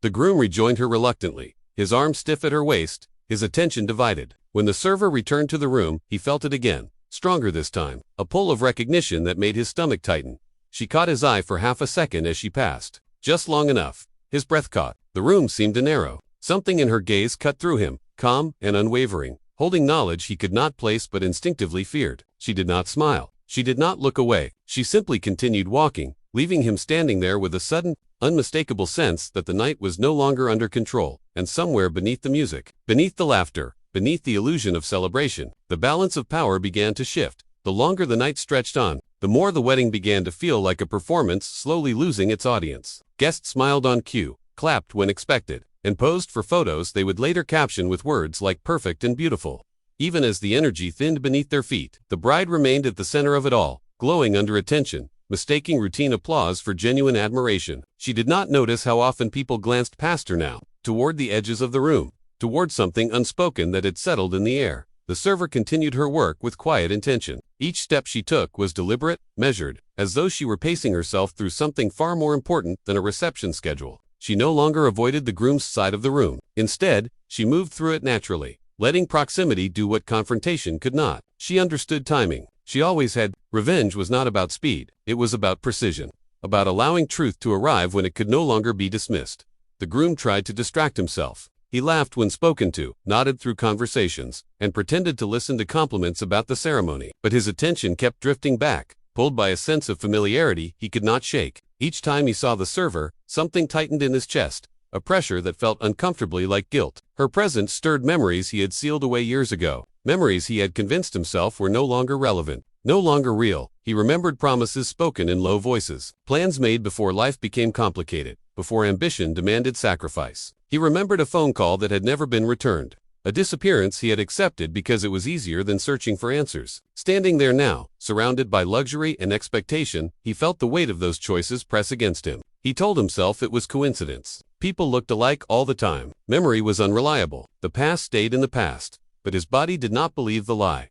The groom rejoined her reluctantly, his arm stiff at her waist, his attention divided. When the server returned to the room, he felt it again, stronger this time, a pull of recognition that made his stomach tighten. She caught his eye for half a second as she passed. Just long enough. His breath caught. The room seemed to narrow. Something in her gaze cut through him, calm and unwavering, holding knowledge he could not place but instinctively feared. She did not smile. She did not look away. She simply continued walking, leaving him standing there with a sudden, unmistakable sense that the night was no longer under control, and somewhere beneath the music, beneath the laughter, beneath the illusion of celebration, the balance of power began to shift. The longer the night stretched on, the more the wedding began to feel like a performance slowly losing its audience. Guests smiled on cue, clapped when expected, and posed for photos they would later caption with words like perfect and beautiful. Even as the energy thinned beneath their feet, the bride remained at the center of it all, glowing under attention, mistaking routine applause for genuine admiration. She did not notice how often people glanced past her now, toward the edges of the room, toward something unspoken that had settled in the air. The server continued her work with quiet intention. Each step she took was deliberate, measured, as though she were pacing herself through something far more important than a reception schedule. She no longer avoided the groom's side of the room. Instead, she moved through it naturally, letting proximity do what confrontation could not. She understood timing. She always had. Revenge was not about speed. It was about precision, about allowing truth to arrive when it could no longer be dismissed. The groom tried to distract himself. He laughed when spoken to, nodded through conversations, and pretended to listen to compliments about the ceremony. But his attention kept drifting back, pulled by a sense of familiarity he could not shake. Each time he saw the server, something tightened in his chest, a pressure that felt uncomfortably like guilt. Her presence stirred memories he had sealed away years ago, memories he had convinced himself were no longer relevant, no longer real. He remembered promises spoken in low voices, plans made before life became complicated, before ambition demanded sacrifice. He remembered a phone call that had never been returned, a disappearance he had accepted because it was easier than searching for answers. Standing there now, surrounded by luxury and expectation, he felt the weight of those choices press against him. He told himself it was coincidence. People looked alike all the time. Memory was unreliable. The past stayed in the past. But his body did not believe the lie.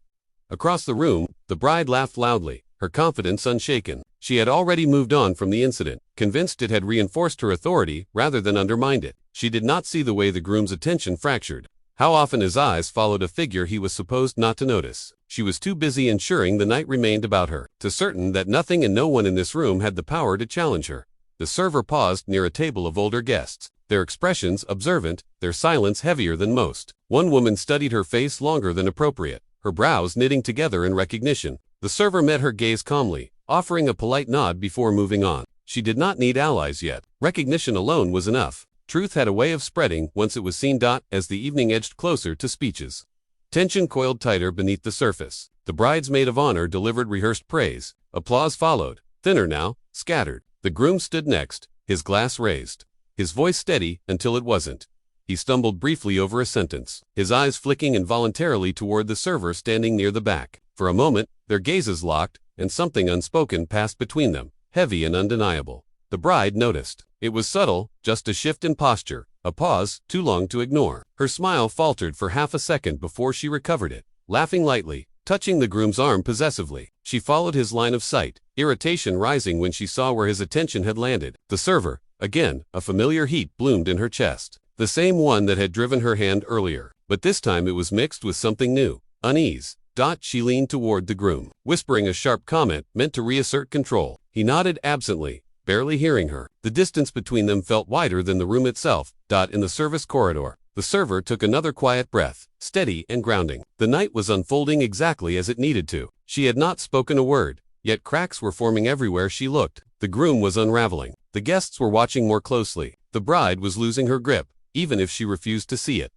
Across the room, the bride laughed loudly, her confidence unshaken. She had already moved on from the incident, convinced it had reinforced her authority rather than undermined it. She did not see the way the groom's attention fractured, how often his eyes followed a figure he was supposed not to notice. She was too busy ensuring the night remained about her, too certain that nothing and no one in this room had the power to challenge her. The server paused near a table of older guests, their expressions observant, their silence heavier than most. One woman studied her face longer than appropriate, her brows knitting together in recognition. The server met her gaze calmly, offering a polite nod before moving on. She did not need allies yet. Recognition alone was enough. Truth had a way of spreading once it was seen. As the evening edged closer to speeches, tension coiled tighter beneath the surface. The bridesmaid of honor delivered rehearsed praise. Applause followed, thinner now, scattered. The groom stood next, his glass raised, his voice steady until it wasn't. He stumbled briefly over a sentence, his eyes flicking involuntarily toward the server standing near the back. For a moment, their gazes locked, and something unspoken passed between them, heavy and undeniable. The bride noticed. It was subtle, just a shift in posture, a pause too long to ignore. Her smile faltered for half a second before she recovered it, laughing lightly, touching the groom's arm possessively. She followed his line of sight, irritation rising when she saw where his attention had landed. The server, again, a familiar heat bloomed in her chest. The same one that had driven her hand earlier, but this time it was mixed with something new, unease. She leaned toward the groom, whispering a sharp comment meant to reassert control. He nodded absently, barely hearing her. The distance between them felt wider than the room itself. In the service corridor, the server took another quiet breath, steady and grounding. The night was unfolding exactly as it needed to. She had not spoken a word, yet cracks were forming everywhere she looked. The groom was unraveling. The guests were watching more closely. The bride was losing her grip, even if she refused to see it.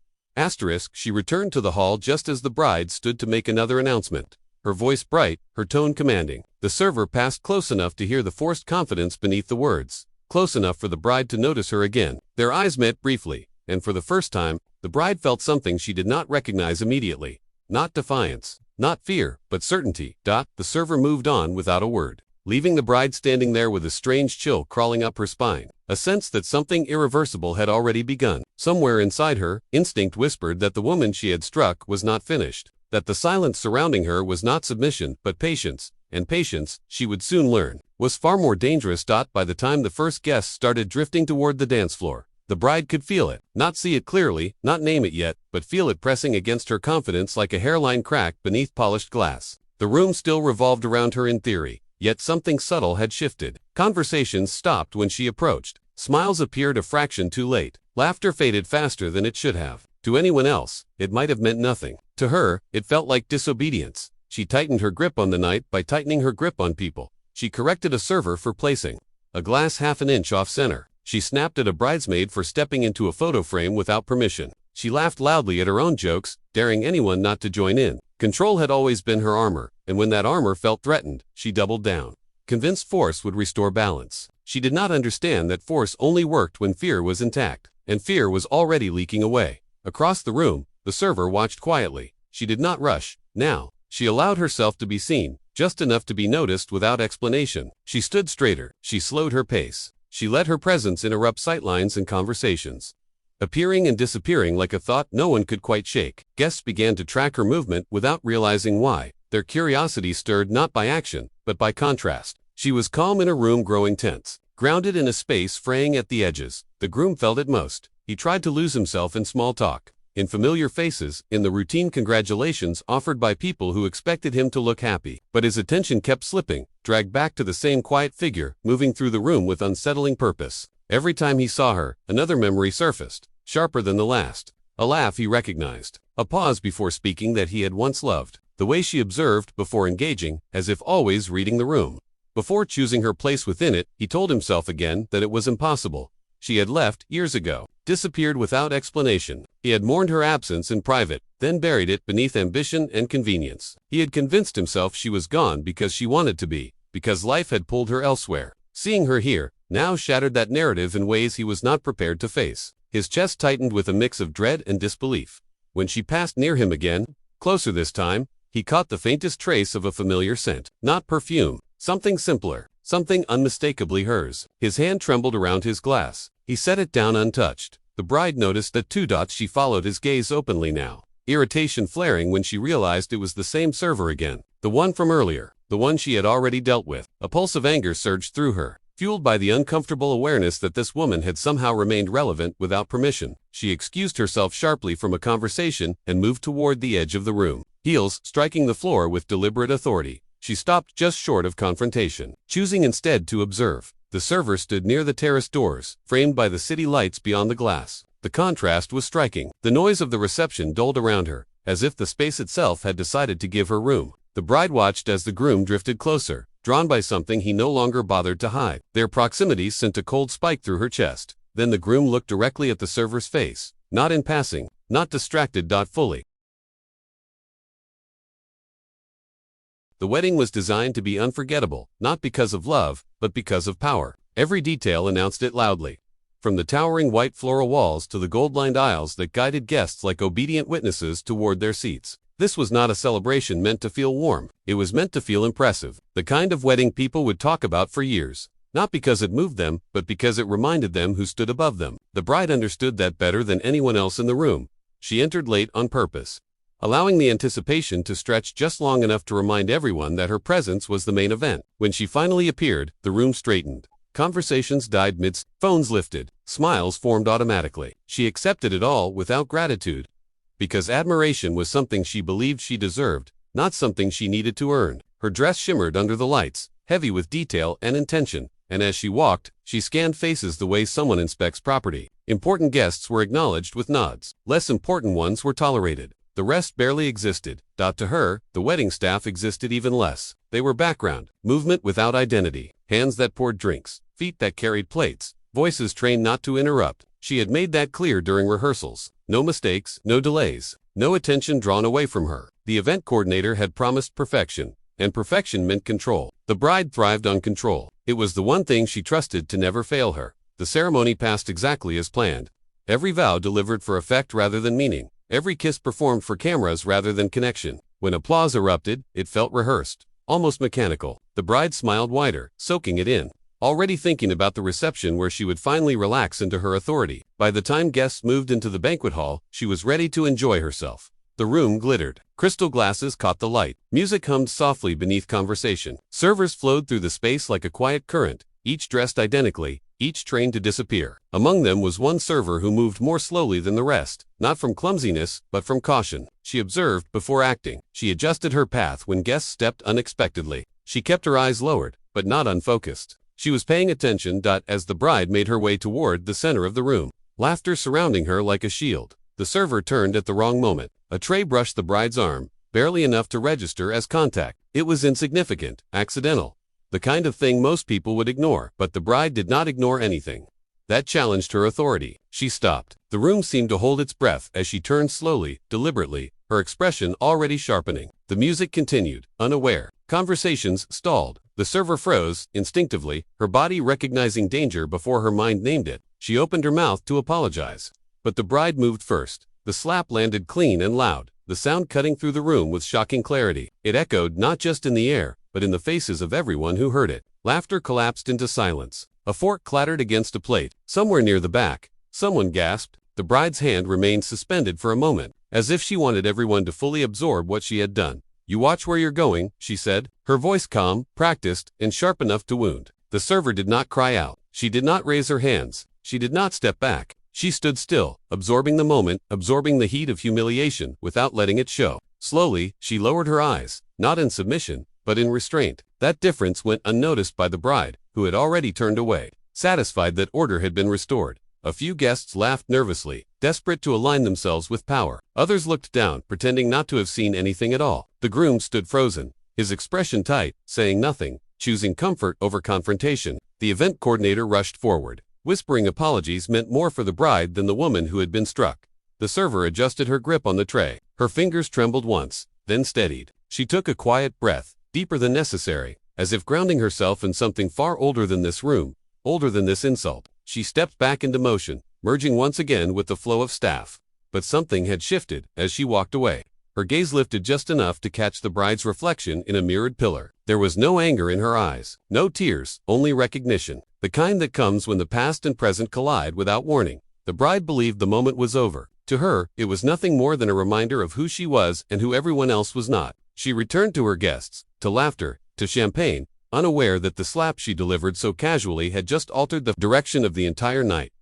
She returned to the hall just as the bride stood to make another announcement, her voice bright, her tone commanding. The server passed close enough to hear the forced confidence beneath the words, close enough for the bride to notice her again. Their eyes met briefly, and for the first time, the bride felt something she did not recognize immediately. Not defiance, not fear, but certainty. The server moved on without a word, leaving the bride standing there with a strange chill crawling up her spine, a sense that something irreversible had already begun. Somewhere inside her, instinct whispered that the woman she had struck was not finished, that the silence surrounding her was not submission but patience, and patience, she would soon learn, was far more dangerous. By the time the first guests started drifting toward the dance floor, The bride could feel it, not see it clearly, not name it yet, but feel it pressing against her confidence like a hairline crack beneath polished glass. The room still revolved around her in theory, yet something subtle had shifted. Conversations stopped when she approached. Smiles appeared a fraction too late. Laughter faded faster than it should have. To anyone else, it might have meant nothing. To her, it felt like disobedience. She tightened her grip on the night by tightening her grip on people. She corrected a server for placing a glass half an inch off center. She snapped at a bridesmaid for stepping into a photo frame without permission. She laughed loudly at her own jokes, daring anyone not to join in. Control had always been her armor, and when that armor felt threatened, she doubled down. Convinced force would restore balance. She did not understand that force only worked when fear was intact, and fear was already leaking away. Across the room, the server watched quietly. She did not rush. Now, she allowed herself to be seen, just enough to be noticed without explanation. She stood straighter. She slowed her pace. She let her presence interrupt sightlines and conversations, appearing and disappearing like a thought no one could quite shake. Guests began to track her movement without realizing why. Their curiosity stirred not by action, but by contrast. She was calm in a room growing tense, grounded in a space fraying at the edges. The groom felt it most. He tried to lose himself in small talk, in familiar faces, in the routine congratulations offered by people who expected him to look happy. But his attention kept slipping, dragged back to the same quiet figure, moving through the room with unsettling purpose. Every time he saw her, another memory surfaced, sharper than the last. A laugh he recognized. A pause before speaking that he had once loved. The way she observed before engaging, as if always reading the room. Before choosing her place within it, he told himself again that it was impossible. She had left years ago, disappeared without explanation. He had mourned her absence in private, then buried it beneath ambition and convenience. He had convinced himself she was gone because she wanted to be, because life had pulled her elsewhere. Seeing her here, now shattered that narrative in ways he was not prepared to face. His chest tightened with a mix of dread and disbelief. When she passed near him again, closer this time, he caught the faintest trace of a familiar scent. Not perfume, something simpler, something unmistakably hers. His hand trembled around his glass. He set it down untouched. The bride noticed the two dots. She followed his gaze openly now, irritation flaring when she realized it was the same server again, the one from earlier, the one she had already dealt with. A pulse of anger surged through her, fueled by the uncomfortable awareness that this woman had somehow remained relevant without permission. She excused herself sharply from a conversation and moved toward the edge of the room, heels striking the floor with deliberate authority. She stopped just short of confrontation, choosing instead to observe. The server stood near the terrace doors, framed by the city lights beyond the glass. The contrast was striking. The noise of the reception dulled around her, as if the space itself had decided to give her room. The bride watched as the groom drifted closer, drawn by something he no longer bothered to hide. Their proximity sent a cold spike through her chest. Then the groom looked directly at the server's face, not in passing, not distracted. Fully. The wedding was designed to be unforgettable, not because of love, but because of power. Every detail announced it loudly. From the towering white floral walls to the gold-lined aisles that guided guests like obedient witnesses toward their seats. This was not a celebration meant to feel warm. It was meant to feel impressive. The kind of wedding people would talk about for years. Not because it moved them, but because it reminded them who stood above them. The bride understood that better than anyone else in the room. She entered late on purpose, allowing the anticipation to stretch just long enough to remind everyone that her presence was the main event. When she finally appeared, the room straightened. Conversations died midst, phones lifted, smiles formed automatically. She accepted it all without gratitude, because admiration was something she believed she deserved, not something she needed to earn. Her dress shimmered under the lights, heavy with detail and intention, and as she walked, she scanned faces the way someone inspects property. Important guests were acknowledged with nods. Less important ones were tolerated. The rest barely existed. To her, the wedding staff existed even less. They were background, movement without identity, hands that poured drinks, feet that carried plates, voices trained not to interrupt. She had made that clear during rehearsals. No mistakes, no delays, no attention drawn away from her. The event coordinator had promised perfection, and perfection meant control. The bride thrived on control. It was the one thing she trusted to never fail her. The ceremony passed exactly as planned. Every vow delivered for effect rather than meaning. Every kiss performed for cameras rather than connection. When applause erupted, it felt rehearsed, almost mechanical. The bride smiled wider, soaking it in, already thinking about the reception where she would finally relax into her authority. By the time guests moved into the banquet hall, she was ready to enjoy herself. The room glittered. Crystal glasses caught the light. Music hummed softly beneath conversation. Servers flowed through the space like a quiet current, each dressed identically, each trained to disappear. Among them was one server who moved more slowly than the rest, not from clumsiness, but from caution. She observed before acting. She adjusted her path when guests stepped unexpectedly. She kept her eyes lowered, but not unfocused. She was paying attention. As the bride made her way toward the center of the room, laughter surrounding her like a shield. The server turned at the wrong moment. A tray brushed the bride's arm, barely enough to register as contact. It was insignificant, accidental, the kind of thing most people would ignore, but the bride did not ignore anything. That challenged her authority. She stopped. The room seemed to hold its breath as she turned slowly, deliberately, her expression already sharpening. The music continued, unaware. Conversations stalled. The server froze, instinctively, her body recognizing danger before her mind named it. She opened her mouth to apologize. But the bride moved first. The slap landed clean and loud, the sound cutting through the room with shocking clarity. It echoed not just in the air, but in the faces of everyone who heard it. Laughter collapsed into silence. A fork clattered against a plate. Somewhere near the back, someone gasped. The bride's hand remained suspended for a moment, as if she wanted everyone to fully absorb what she had done. "You watch where you're going," she said, her voice calm, practiced, and sharp enough to wound. The server did not cry out. She did not raise her hands. She did not step back. She stood still, absorbing the moment, absorbing the heat of humiliation without letting it show. Slowly, she lowered her eyes, not in submission, but in restraint. That difference went unnoticed by the bride, who had already turned away, satisfied that order had been restored. A few guests laughed nervously, desperate to align themselves with power. Others looked down, pretending not to have seen anything at all. The groom stood frozen, his expression tight, saying nothing, choosing comfort over confrontation. The event coordinator rushed forward. Whispering apologies meant more for the bride than the woman who had been struck. The server adjusted her grip on the tray. Her fingers trembled once, then steadied. She took a quiet breath, deeper than necessary, as if grounding herself in something far older than this room, older than this insult. She stepped back into motion, merging once again with the flow of staff. But something had shifted as she walked away. Her gaze lifted just enough to catch the bride's reflection in a mirrored pillar. There was no anger in her eyes, no tears, only recognition. The kind that comes when the past and present collide without warning. The bride believed the moment was over. To her, it was nothing more than a reminder of who she was and who everyone else was not. She returned to her guests, to laughter, to champagne, unaware that the slap she delivered so casually had just altered the direction of the entire night.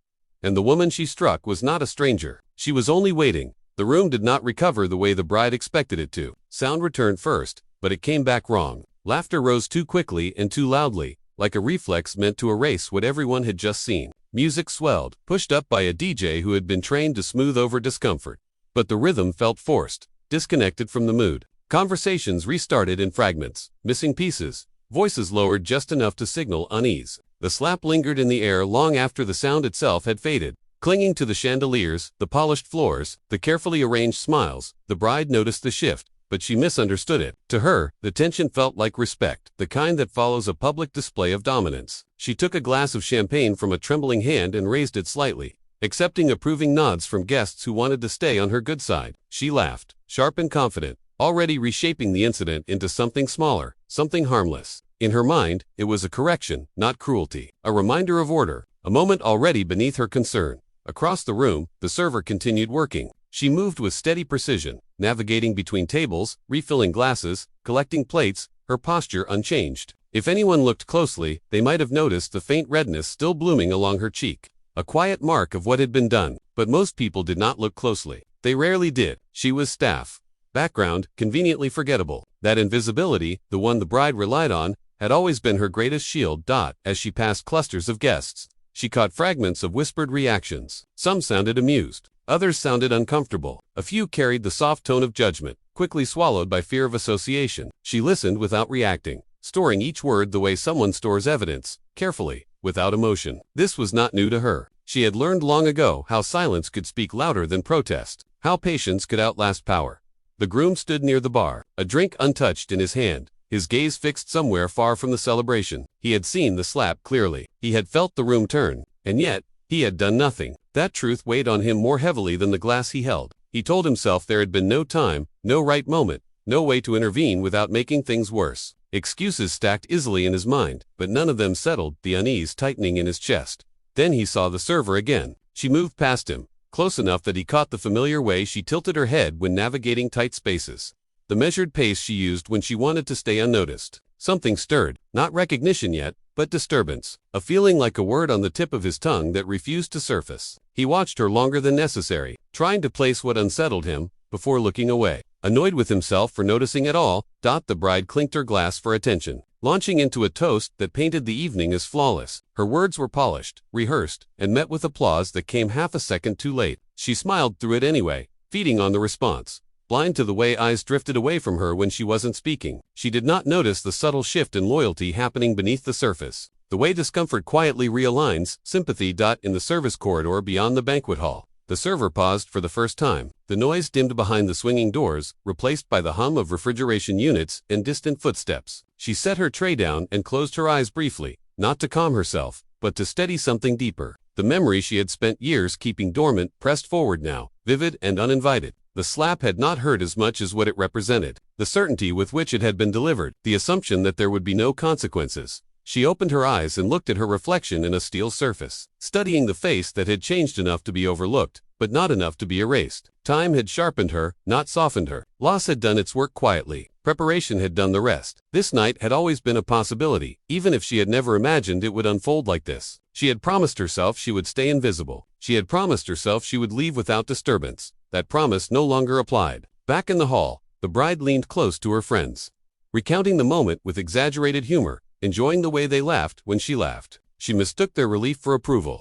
And the woman she struck was not a stranger. She was only waiting. The room did not recover the way the bride expected it to. Sound returned first, but it came back wrong. Laughter rose too quickly and too loudly, like a reflex meant to erase what everyone had just seen. Music swelled, pushed up by a DJ who had been trained to smooth over discomfort. But the rhythm felt forced, disconnected from the mood. Conversations restarted in fragments, missing pieces, voices lowered just enough to signal unease. The slap lingered in the air long after the sound itself had faded. Clinging to the chandeliers, the polished floors, the carefully arranged smiles, the bride noticed the shift, but she misunderstood it. To her, the tension felt like respect, the kind that follows a public display of dominance. She took a glass of champagne from a trembling hand and raised it slightly, accepting approving nods from guests who wanted to stay on her good side. She laughed, sharp and confident, already reshaping the incident into something smaller, something harmless. In her mind, it was a correction, not cruelty, a reminder of order, a moment already beneath her concern. Across the room, the server continued working. She moved with steady precision, navigating between tables, refilling glasses, collecting plates, her posture unchanged. If anyone looked closely, they might have noticed the faint redness still blooming along her cheek, a quiet mark of what had been done. But most people did not look closely. They rarely did. She was staff. Background, conveniently forgettable. That invisibility, the one the bride relied on, had always been her greatest shield. As she passed clusters of guests, she caught fragments of whispered reactions. Some sounded amused. Others sounded uncomfortable. A few carried the soft tone of judgment, quickly swallowed by fear of association. She listened without reacting, storing each word the way someone stores evidence, carefully, without emotion. This was not new to her. She had learned long ago how silence could speak louder than protest, how patience could outlast power. The groom stood near the bar, a drink untouched in his hand, his gaze fixed somewhere far from the celebration. He had seen the slap clearly. He had felt the room turn, and yet, he had done nothing. That truth weighed on him more heavily than the glass he held. He told himself there had been no time, no right moment, no way to intervene without making things worse. Excuses stacked easily in his mind, but none of them settled the unease tightening in his chest. Then he saw the server again. She moved past him, close enough that he caught the familiar way she tilted her head when navigating tight spaces, the measured pace she used when she wanted to stay unnoticed. Something stirred, not recognition yet, but disturbance, a feeling like a word on the tip of his tongue that refused to surface. He watched her longer than necessary, trying to place what unsettled him, before looking away. Annoyed with himself for noticing at all, the bride clinked her glass for attention, launching into a toast that painted the evening as flawless. Her words were polished, rehearsed, and met with applause that came half a second too late. She smiled through it anyway, feeding on the response. Blind to the way eyes drifted away from her when she wasn't speaking, she did not notice the subtle shift in loyalty happening beneath the surface. The way discomfort quietly realigns sympathy. In the service corridor beyond the banquet hall, the server paused for the first time. The noise dimmed behind the swinging doors, replaced by the hum of refrigeration units and distant footsteps. She set her tray down and closed her eyes briefly, not to calm herself, but to steady something deeper. The memory she had spent years keeping dormant pressed forward now, vivid and uninvited. The slap had not hurt as much as what it represented, the certainty with which it had been delivered, the assumption that there would be no consequences. She opened her eyes and looked at her reflection in a steel surface, studying the face that had changed enough to be overlooked, but not enough to be erased. Time had sharpened her, not softened her. Loss had done its work quietly. Preparation had done the rest. This night had always been a possibility, even if she had never imagined it would unfold like this. She had promised herself she would stay invisible. She had promised herself she would leave without disturbance. That promise no longer applied. Back in the hall, the bride leaned close to her friends, recounting the moment with exaggerated humor, enjoying the way they laughed when she laughed. She mistook their relief for approval.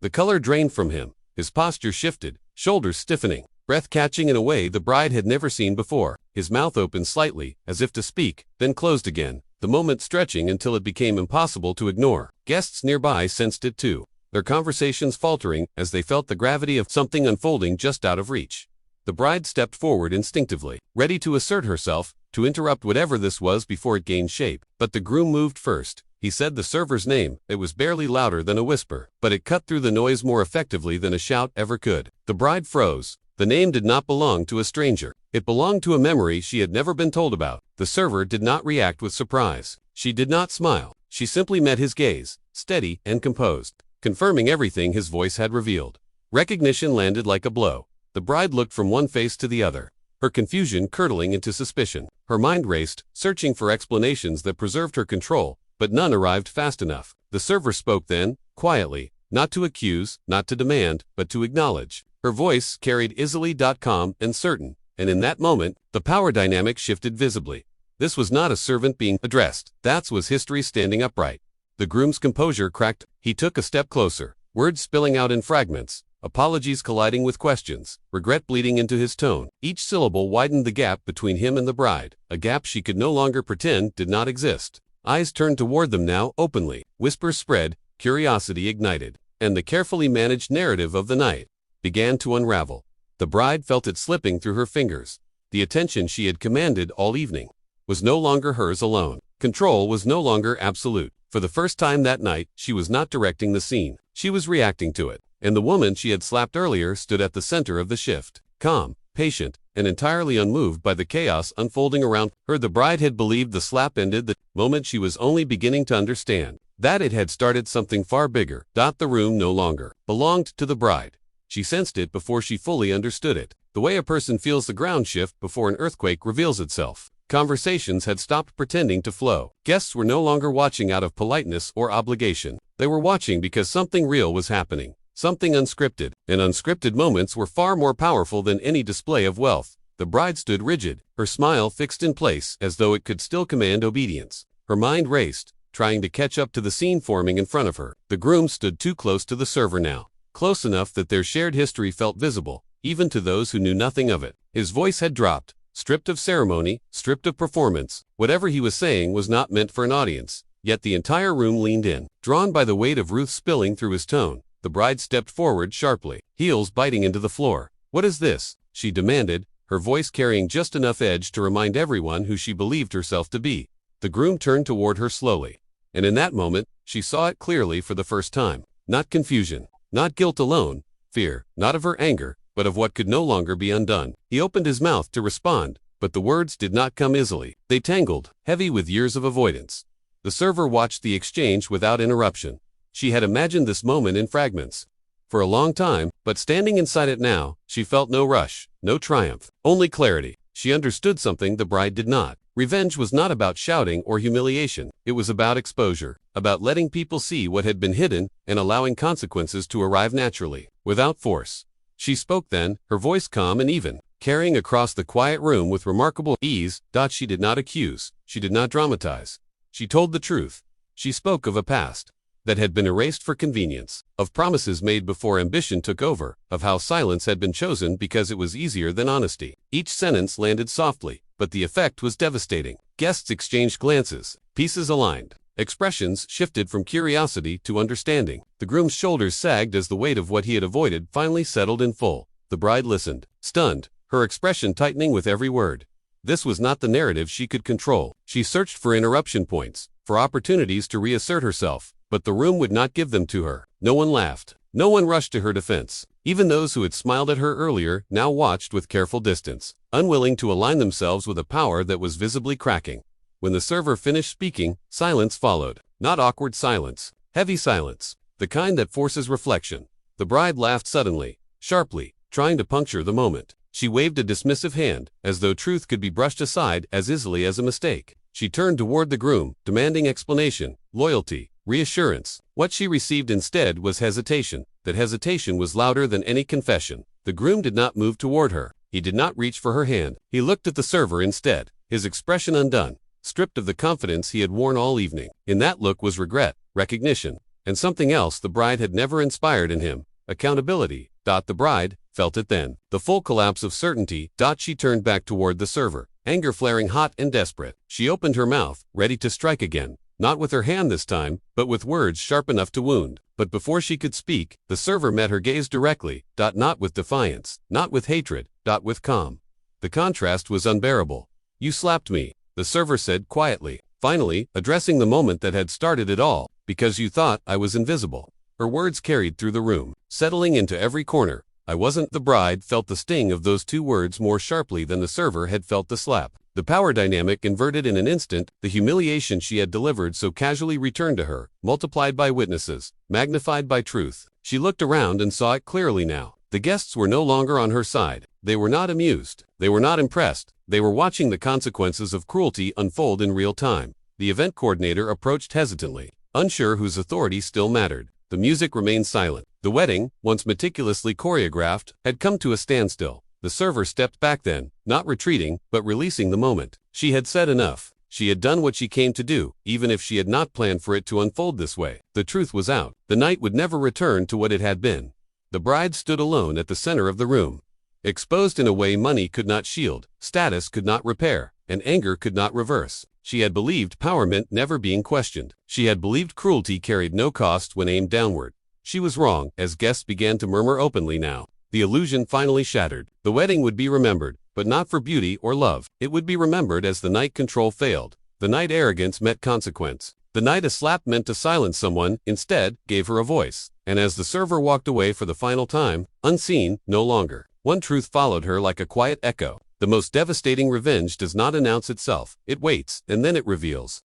The color drained from him, his posture shifted, shoulders stiffening, breath catching in a way the bride had never seen before. His mouth opened slightly, as if to speak, then closed again, the moment stretching until it became impossible to ignore. Guests nearby sensed it too, their conversations faltering as they felt the gravity of something unfolding just out of reach. The bride stepped forward instinctively, ready to assert herself, to interrupt whatever this was before it gained shape. But the groom moved first. He said the server's name. It was barely louder than a whisper, but it cut through the noise more effectively than a shout ever could. The bride froze. The name did not belong to a stranger. It belonged to a memory she had never been told about. The server did not react with surprise. She did not smile. She simply met his gaze, steady and composed, confirming everything his voice had revealed. Recognition landed like a blow. The bride looked from one face to the other, her confusion curdling into suspicion. Her mind raced, searching for explanations that preserved her control, but none arrived fast enough. The server spoke then, quietly, not to accuse, not to demand, but to acknowledge. Her voice carried easily, calm and certain, and in that moment, the power dynamic shifted visibly. This was not a servant being addressed. That was history standing upright. The groom's composure cracked. He took a step closer, words spilling out in fragments, apologies colliding with questions, regret bleeding into his tone. Each syllable widened the gap between him and the bride, a gap she could no longer pretend did not exist. Eyes turned toward them now, openly. Whispers spread, curiosity ignited, and the carefully managed narrative of the night began to unravel. The bride felt it slipping through her fingers. The attention she had commanded all evening was no longer hers alone. Control was no longer absolute. For the first time that night, she was not directing the scene. She was reacting to it. And the woman she had slapped earlier stood at the center of the shift, calm, patient, and entirely unmoved by the chaos unfolding around her. The bride had believed the slap ended the moment she was only beginning to understand that it had started something far bigger. The room no longer belonged to the bride. She sensed it before she fully understood it, the way a person feels the ground shift before an earthquake reveals itself. Conversations had stopped pretending to flow. Guests were no longer watching out of politeness or obligation. They were watching because something real was happening. Something unscripted, and unscripted moments were far more powerful than any display of wealth. The bride stood rigid, her smile fixed in place as though it could still command obedience. Her mind raced, trying to catch up to the scene forming in front of her. The groom stood too close to the server now, close enough that their shared history felt visible, even to those who knew nothing of it. His voice had dropped, stripped of ceremony, stripped of performance. Whatever he was saying was not meant for an audience, yet the entire room leaned in, drawn by the weight of Ruth spilling through his tone. The bride stepped forward sharply, heels biting into the floor. "What is this?" she demanded, her voice carrying just enough edge to remind everyone who she believed herself to be. The groom turned toward her slowly, and in that moment, she saw it clearly for the first time. Not confusion, not guilt alone, fear, not of her anger, but of what could no longer be undone. He opened his mouth to respond, but the words did not come easily. They tangled, heavy with years of avoidance. The server watched the exchange without interruption. She had imagined this moment in fragments for a long time, but standing inside it now, she felt no rush, no triumph, only clarity. She understood something the bride did not. Revenge was not about shouting or humiliation. It was about exposure, about letting people see what had been hidden and allowing consequences to arrive naturally, without force. She spoke then, her voice calm and even, carrying across the quiet room with remarkable ease. She did not accuse, she did not dramatize. She told the truth. She spoke of a past that had been erased for convenience, of promises made before ambition took over, of how silence had been chosen because it was easier than honesty. Each sentence landed softly, but the effect was devastating. Guests exchanged glances, pieces aligned. Expressions shifted from curiosity to understanding. The groom's shoulders sagged as the weight of what he had avoided finally settled in full. The bride listened, stunned, her expression tightening with every word. This was not the narrative she could control. She searched for interruption points, for opportunities to reassert herself, but the room would not give them to her. No one laughed. No one rushed to her defense. Even those who had smiled at her earlier now watched with careful distance, unwilling to align themselves with a power that was visibly cracking. When the server finished speaking, silence followed. Not awkward silence, heavy silence, the kind that forces reflection. The bride laughed suddenly, sharply, trying to puncture the moment. She waved a dismissive hand, as though truth could be brushed aside as easily as a mistake. She turned toward the groom, demanding explanation, loyalty, reassurance. What she received instead was hesitation. That hesitation was louder than any confession. The groom did not move toward her. He did not reach for her hand. He looked at the server instead, his expression undone, stripped of the confidence he had worn all evening. In that look was regret, recognition, and something else the bride had never inspired in him, accountability. The bride felt it then, the full collapse of certainty. She turned back toward the server, anger flaring hot and desperate. She opened her mouth, ready to strike again. Not with her hand this time, but with words sharp enough to wound. But before she could speak, the server met her gaze directly. Not with defiance, not with hatred, with calm. The contrast was unbearable. "You slapped me," the server said quietly, finally, addressing the moment that had started it all, "because you thought I was invisible." Her words carried through the room, settling into every corner. "I wasn't." The bride felt the sting of those two words more sharply than the server had felt the slap. The power dynamic inverted in an instant. The humiliation she had delivered so casually returned to her, multiplied by witnesses, magnified by truth. She looked around and saw it clearly now. The guests were no longer on her side. They were not amused. They were not impressed. They were watching the consequences of cruelty unfold in real time. The event coordinator approached hesitantly, unsure whose authority still mattered. The music remained silent. The wedding, once meticulously choreographed, had come to a standstill. The server stepped back then, not retreating, but releasing the moment. She had said enough. She had done what she came to do, even if she had not planned for it to unfold this way. The truth was out. The night would never return to what it had been. The bride stood alone at the center of the room, exposed in a way money could not shield, status could not repair, and anger could not reverse. She had believed power meant never being questioned. She had believed cruelty carried no cost when aimed downward. She was wrong, as guests began to murmur openly now. The illusion finally shattered. The wedding would be remembered, but not for beauty or love. It would be remembered as the night control failed, the night arrogance met consequence, the night a slap meant to silence someone, instead, gave her a voice. And as the server walked away for the final time, unseen, no longer, one truth followed her like a quiet echo. The most devastating revenge does not announce itself. It waits, and then it reveals.